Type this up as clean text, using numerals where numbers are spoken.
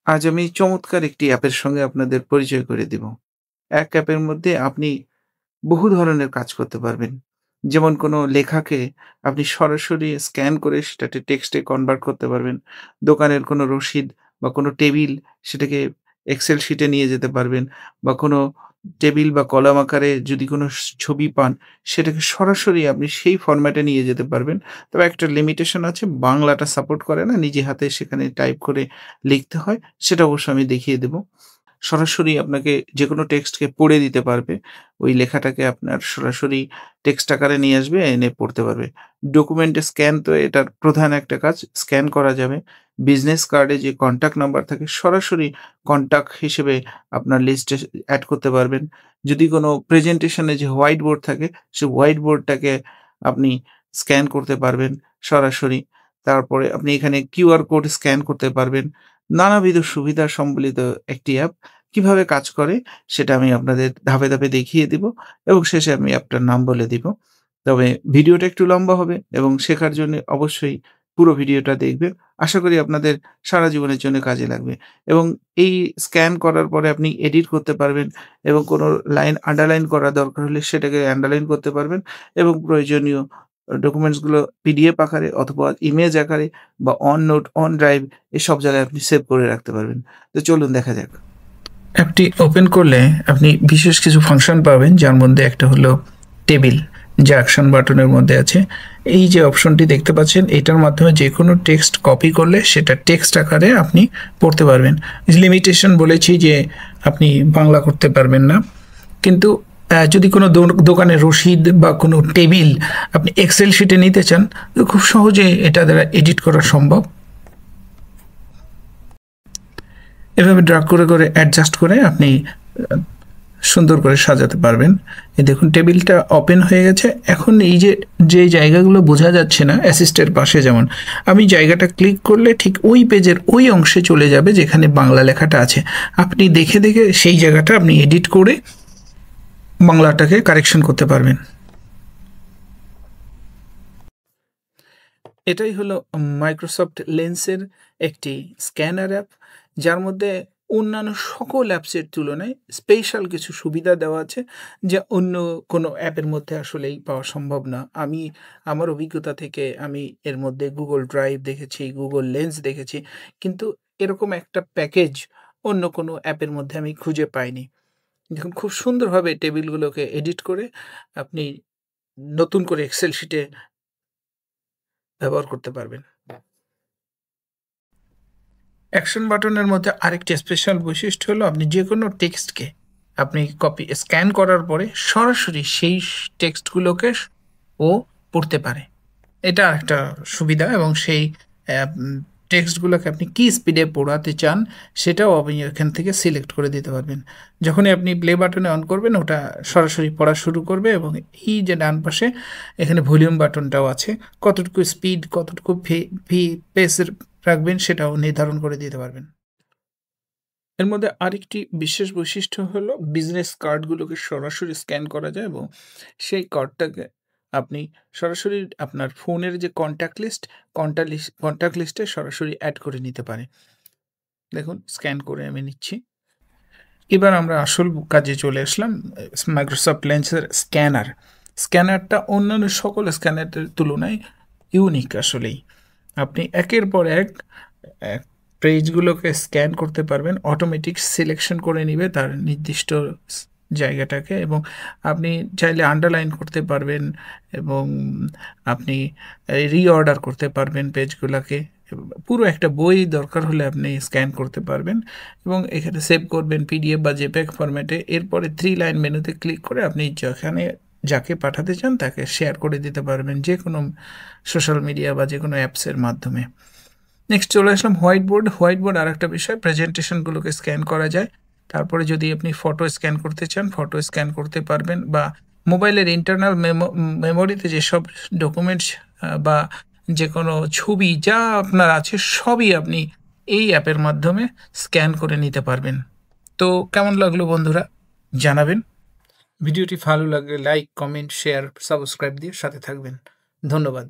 আজ আমি চমৎকার একটি অ্যাপের সঙ্গে আপনাদের পরিচয় করে দিব। এক অ্যাপের মধ্যে আপনি বহু ধরনের কাজ করতে পারবেন। যেমন কোনো লেখাকে আপনি সরাসরি স্ক্যান করে সেটাকে টেক্সটে কনভার্ট করতে পারবেন। দোকানের কোনো রসিদ বা কোনো টেবিল সেটাকে এক্সেল শিটে নিয়ে যেতে পারবেন বা কোনো টেবিল বা কলাম আকারে যদি কোনো ছবি পান সেটাকে সরাসরি আপনি সেই ফরম্যাটে নিয়ে যেতে পারবেন। তবে একটা লিমিটেশন আছে, বাংলাটা সাপোর্ট করে না। নিজে হাতে সেখানে টাইপ করে লিখতে হয়। সেটা অবশ্য আমি দেখিয়ে দেব। সরাসরি আপনাকে যেকোনো টেক্সটকে পড়ে দিতে পারবে। ওই লেখাটাকে আপনার সরাসরি টেক্সট আকারে নিয়ে আসবে, এনে পড়তে পারবে। ডকুমেন্টে স্ক্যান তো এটার প্রধান একটা কাজ, স্ক্যান করা যাবে। বিজনেস কার্ডে যে কনট্যাক্ট নাম্বার থাকে সরাসরি কনট্যাক্ট হিসেবে আপনার লিস্টে এড করতে পারবেন। যদি কোনো প্রেজেন্টেশন এ যে হোয়াইট বোর্ড থাকে, সে হোয়াইট বোর্ডটাকে আপনি স্ক্যান করতে পারবেন সরাসরি। তারপরে আপনি এখানে কিউআর কোড স্ক্যান করতে পারবেন। নানাবিধ সুবিধা সম্বলিত একটি অ্যাপ। কিভাবে কাজ করে সেটা আমি আপনাদের ধাপে, ধাপে দেখিয়ে দিব এবং শেষে আমি অ্যাপটার নাম বলে দিব। তবে ভিডিওটা একটু লম্বা হবে এবং শেখার জন্যে অবশ্যই পুরো ভিডিওটা দেখবেন। আশা করি আপনাদের সারা জীবনের জন্য কাজে লাগবে এবং এই স্ক্যান করার পরে আপনি এডিট করতে পারবেন এবং কোনো লাইন আন্ডারলাইন করা দরকার হলে সেটাকে আন্ডারলাইন করতে পারবেন এবং প্রয়োজনীয় ডকুমেন্টস গুলো পিডিএফ আকারে অথবা ইমেজ আকারে বা অন নোট, অন ড্রাইভ এসব জায়গায় আপনি সেভ করে রাখতে পারবেন। তো চলুন দেখা যাক। অ্যাপটি ওপেন করলে আপনি বিশেষ কিছু ফাংশন পাবেন, যার মধ্যে একটা হলো টেবিল, যা অ্যাকশন বাটনের মধ্যে আছে। এই যে অপশনটি দেখতে পাচ্ছেন, এটার মাধ্যমে যে কোনো টেক্সট কপি করলে সেটা টেক্সট আকারে আপনি পড়তে পারবেন। লিমিটেশন বলেছি যে আপনি বাংলা করতে পারবেন না, কিন্তু যদি কোনো দোকানের রসিদ বা কোনো টেবিল আপনি এক্সেল শিটে নিতে চান, তো খুব সহজে এটা দ্বারা এডিট করা সম্ভব। এভাবে ড্র্যাগ করে করে অ্যাডজাস্ট করে আপনি সুন্দর করে সাজাতে পারবেন। এই দেখুন টেবিলটা ওপেন হয়ে গেছে। এখন এই যে জায়গাগুলো বোঝা যাচ্ছে না, অ্যাসিস্টের পাশে যেমন আমি জায়গাটা ক্লিক করলে ঠিক ওই পেজের ওই অংশে চলে যাবে যেখানে বাংলা লেখাটা আছে। আপনি দেখে দেখে সেই জায়গাটা আপনি এডিট করে বাংলাটাকে কারেকশন করতে পারবেন। এটাই হলো মাইক্রোসফট লেন্সের একটি স্ক্যানার অ্যাপ, যার মধ্যে অন্যান্য সকল অ্যাপসের তুলনায় স্পেশাল কিছু সুবিধা দেওয়া আছে, যা অন্য কোনো অ্যাপের মধ্যে আসলেই পাওয়া সম্ভব না। আমি আমার অভিজ্ঞতা থেকে আমি এর মধ্যে গুগল ড্রাইভ দেখেছি, গুগল লেন্স দেখেছি, কিন্তু এরকম একটা প্যাকেজ অন্য কোনো অ্যাপের মধ্যে আমি খুঁজে পাইনি। দেখুন খুব সুন্দরভাবে টেবিলগুলোকে এডিট করে আপনি নতুন করে এক্সেল শিটে ব্যবহার করতে পারবেন। অ্যাকশন বাটনের মধ্যে আরেকটি স্পেশাল বৈশিষ্ট্য হলো আপনি যেকোনো টেক্সটকে আপনি স্ক্যান করার পরে সরাসরি সেই টেক্সটগুলোকে ও পড়তে পারে। এটা আরেকটা সুবিধা এবং সেই টেক্সটগুলোকে আপনি কী স্পিডে পড়াতে চান সেটাও আপনি এখান থেকে সিলেক্ট করে দিতে পারবেন। যখনই আপনি প্লে বাটনে অন করবেন ওটা সরাসরি পড়া শুরু করবে এবং এই যে ডান পাশে এখানে ভলিউম বাটনটাও আছে, কতটুকু স্পিড কতটুকু পেসের রাখবেন সেটাও নির্ধারণ করে দিতে পারবেন। এর মধ্যে আরেকটি বিশেষ বৈশিষ্ট্য হলো বিজনেস কার্ডগুলোকে সরাসরি স্ক্যান করা যায় এবং সেই কার্ডটাকে আপনি সরাসরি আপনার ফোনের যে কন্ট্যাক্ট লিস্টে সরাসরি অ্যাড করে নিতে পারে। দেখুন স্ক্যান করে আমি নিচ্ছি। এবার আমরা আসল কাজে চলে আসলাম। মাইক্রোসফট লেন্সের স্ক্যানারটা অন্যান্য সকল স্ক্যানারের তুলনায় ইউনিক আসলেই। আপনি একের পর এক পেজগুলোকে স্ক্যান করতে পারবেন, অটোমেটিক সিলেকশন করে নিবে তার নির্দিষ্ট জায়গাটাকে এবং আপনি চাইলে আন্ডারলাইন করতে পারবেন এবং আপনি রিঅর্ডার করতে পারবেন পেজগুলোকে। পুরো একটা বই দরকার হলে আপনি স্ক্যান করতে পারবেন এবং এখানে সেভ করবেন পিডিএফ বা জেপিইজি ফরম্যাটে। এরপরে 3 লাইন মেনুতে ক্লিক করে আপনি যেখানে যাকে পাঠাতে চান তাকে শেয়ার করে দিতে পারবেন যে কোনো সোশ্যাল মিডিয়া বা যে কোনো অ্যাপসের মাধ্যমে। নেক্সট চলে আসলাম হোয়াইট বোর্ড আরেকটা বিষয়, প্রেজেন্টেশনগুলোকে স্ক্যান করা যায়। তারপরে যদি আপনি ফটো স্ক্যান করতে চান ফটো স্ক্যান করতে পারবেন বা মোবাইলের ইন্টারনাল মেমোরিতে যেসব ডকুমেন্টস বা যে কোনো ছবি যা আপনার আছে সবই আপনি এই অ্যাপের মাধ্যমে স্ক্যান করে নিতে পারবেন। তো কেমন লাগলো বন্ধুরা জানাবেন। ভিডিওটি ভালো লাগলে লাইক, কমেন্ট, শেয়ার, সাবস্ক্রাইব দিয়ে সাথে থাকবেন। ধন্যবাদ।